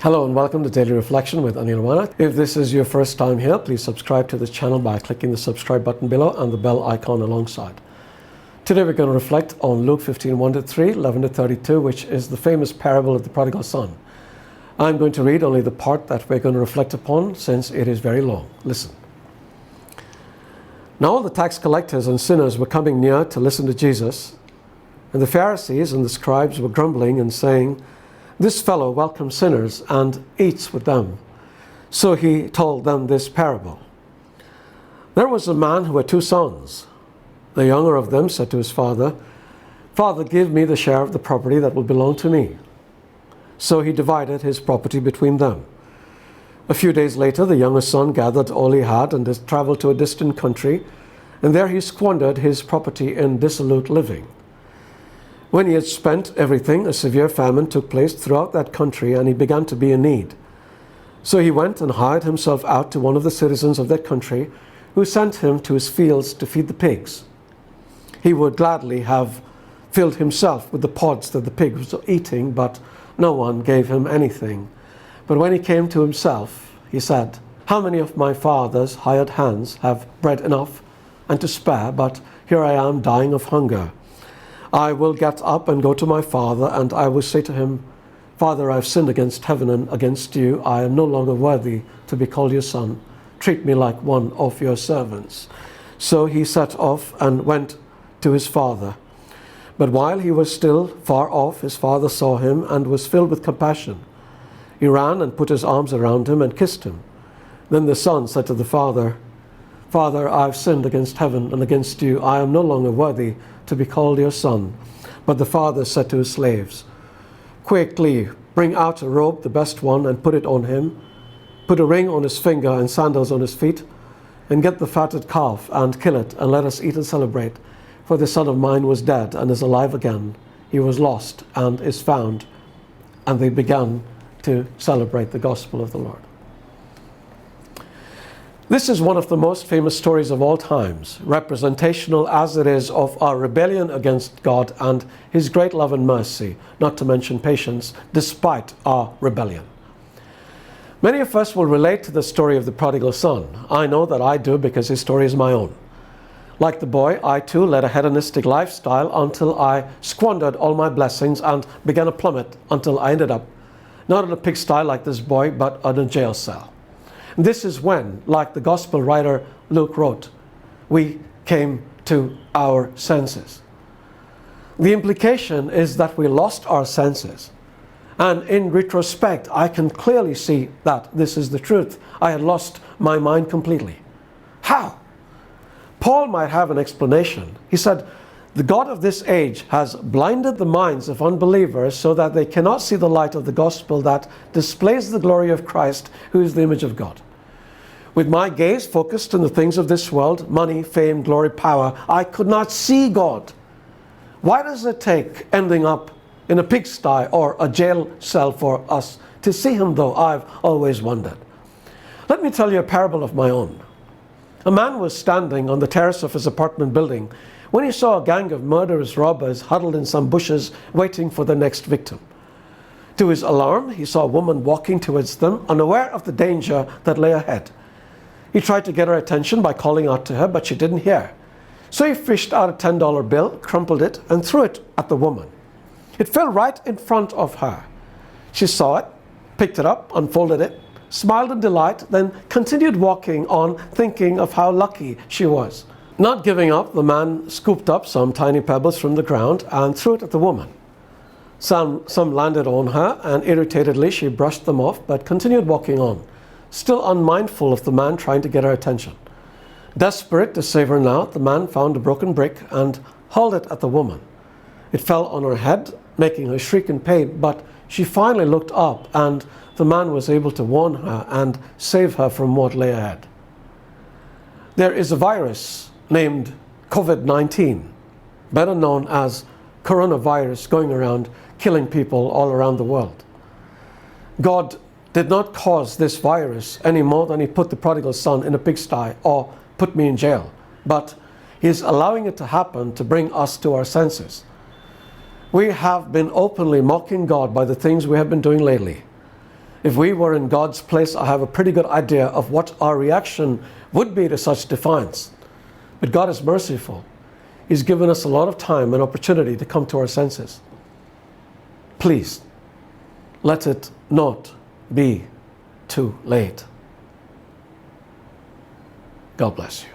Hello and welcome to Daily Reflection with Aneel Aranha. If this is your first time here, please subscribe to this channel by clicking the subscribe button below and the bell icon alongside. Today we're going to reflect on Luke 15, 1-3, 11-32, which is the famous parable of the prodigal son. I'm going to read only the part that we're going to reflect upon since it is very long. Listen. Now all the tax collectors and sinners were coming near to listen to Jesus, and the Pharisees and the scribes were grumbling and saying, "This fellow welcomes sinners and eats with them." So he told them this parable. There was a man who had 2 sons. The younger of them said to his father, "Father, give me the share of the property that will belong to me." So he divided his property between them. A few days later, the younger son gathered all he had and traveled to a distant country, and there he squandered his property in dissolute living. When he had spent everything, a severe famine took place throughout that country, and he began to be in need. So he went and hired himself out to one of the citizens of that country, who sent him to his fields to feed the pigs. He would gladly have filled himself with the pods that the pigs were eating, but no one gave him anything. But when he came to himself, he said, "How many of my father's hired hands have bread enough and to spare, but here I am dying of hunger? I will get up and go to my father, and I will say to him, 'Father, I have sinned against heaven and against you. I am no longer worthy to be called your son. Treat me like one of your servants.' So he set off and went to his father. But while he was still far off, his father saw him and was filled with compassion. He ran and put his arms around him and kissed him. Then the son said to the father, 'Father, I have sinned against heaven and against you. I am no longer worthy to be called your son.' But the father said to his slaves, 'Quickly, bring out a robe, the best one, and put it on him. Put a ring on his finger and sandals on his feet, and get the fatted calf and kill it, and let us eat and celebrate. For this son of mine was dead and is alive again. He was lost and is found.' And they began to celebrate the gospel of the Lord." This is one of the most famous stories of all times, representational as it is of our rebellion against God and His great love and mercy, not to mention patience, despite our rebellion. Many of us will relate to the story of the prodigal son. I know that I do because his story is my own. Like the boy, I too led a hedonistic lifestyle until I squandered all my blessings and began to plummet until I ended up not in a pigsty like this boy, but in a jail cell. This is when, like the gospel writer Luke wrote, we came to our senses. The implication is that we lost our senses. And in retrospect, I can clearly see that this is the truth. I had lost my mind completely. How? Paul might have an explanation. He said, "The God of this age has blinded the minds of unbelievers so that they cannot see the light of the gospel that displays the glory of Christ, who is the image of God. With my gaze focused on the things of this world, money, fame, glory, power, I could not see God. Why does it take ending up in a pigsty or a jail cell for us to see Him, though? I've always wondered." Let me tell you a parable of my own. A man was standing on the terrace of his apartment building when he saw a gang of murderous robbers huddled in some bushes waiting for the next victim. To his alarm, he saw a woman walking towards them, unaware of the danger that lay ahead. He tried to get her attention by calling out to her, but she didn't hear. So he fished out a $10 bill, crumpled it, and threw it at the woman. It fell right in front of her. She saw it, picked it up, unfolded it, smiled in delight, then continued walking on, thinking of how lucky she was. Not giving up, the man scooped up some tiny pebbles from the ground and threw it at the woman. Some landed on her, and irritatedly she brushed them off, but continued walking on, still unmindful of the man trying to get her attention. Desperate to save her now, the man found a broken brick and hurled it at the woman. It fell on her head, making her shriek in pain, but she finally looked up, and the man was able to warn her and save her from what lay ahead. There is a virus named COVID-19, better known as coronavirus, going around killing people all around the world. God did not cause this virus any more than He put the prodigal son in a pigsty or put me in jail, but He is allowing it to happen to bring us to our senses. We have been openly mocking God by the things we have been doing lately. If we were in God's place, I have a pretty good idea of what our reaction would be to such defiance. But God is merciful. He's given us a lot of time and opportunity to come to our senses. Please, let it not be too late. God bless you.